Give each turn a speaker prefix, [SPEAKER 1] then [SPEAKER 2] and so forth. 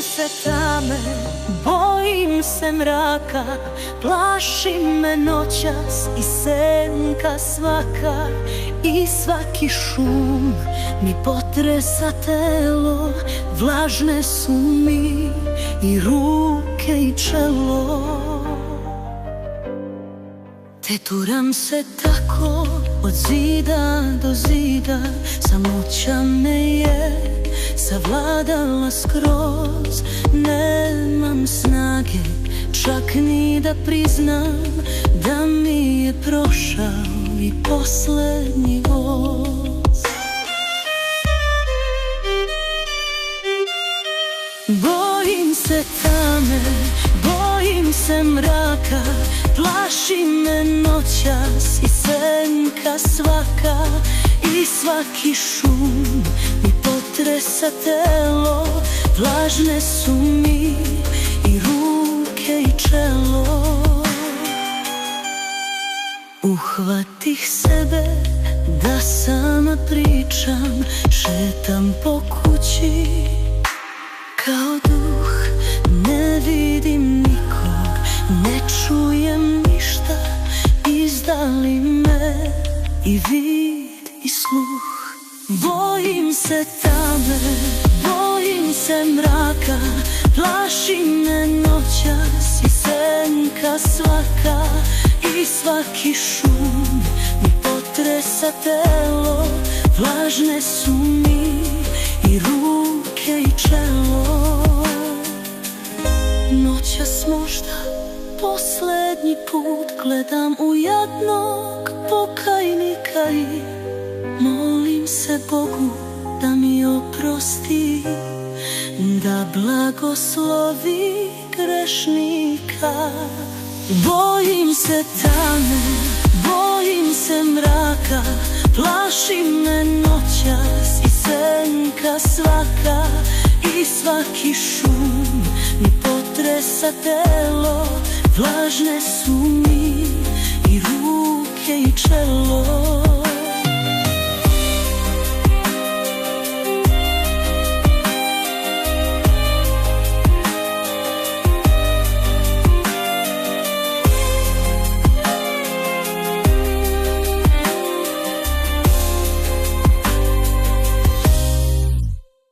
[SPEAKER 1] se tame, bojim se mraka, plaši me noćas i senka svaka. I svaki šum mi potresa telo, vlažne su mi i ruke i čelo. Teturam se tako od zida do zida, samoća me je savladala skroz. Nemam snage čak ni da priznam da mi je prošao i poslednji voz. Bojim se tame, bojim se mraka, plaši me noćas i senka svaka. I svaki šum mi potresa telo, vlažne su mi i ruke i čelo. Uhvatih sebe da sama pričam, šetam po kući kao duh. Ne vidim nikog, ne čujem ništa, izdali me i vid i sluh. Bojim se tame, bojim se mraka, plaši me noćas i senka svaka. I svaki šum mi potresa telo, vlažne su mi i ruke i čelo. Noćas možda poslednji put gledam u jadnog pokajnika i molim se Bogu da mi oprosti, da blagoslovi grešnika. Bojim se tame, bojim se mraka, plaši me noćas i senka svaka. I svaki šum mi potresa telo, vlažne su mi i ruke i čelo.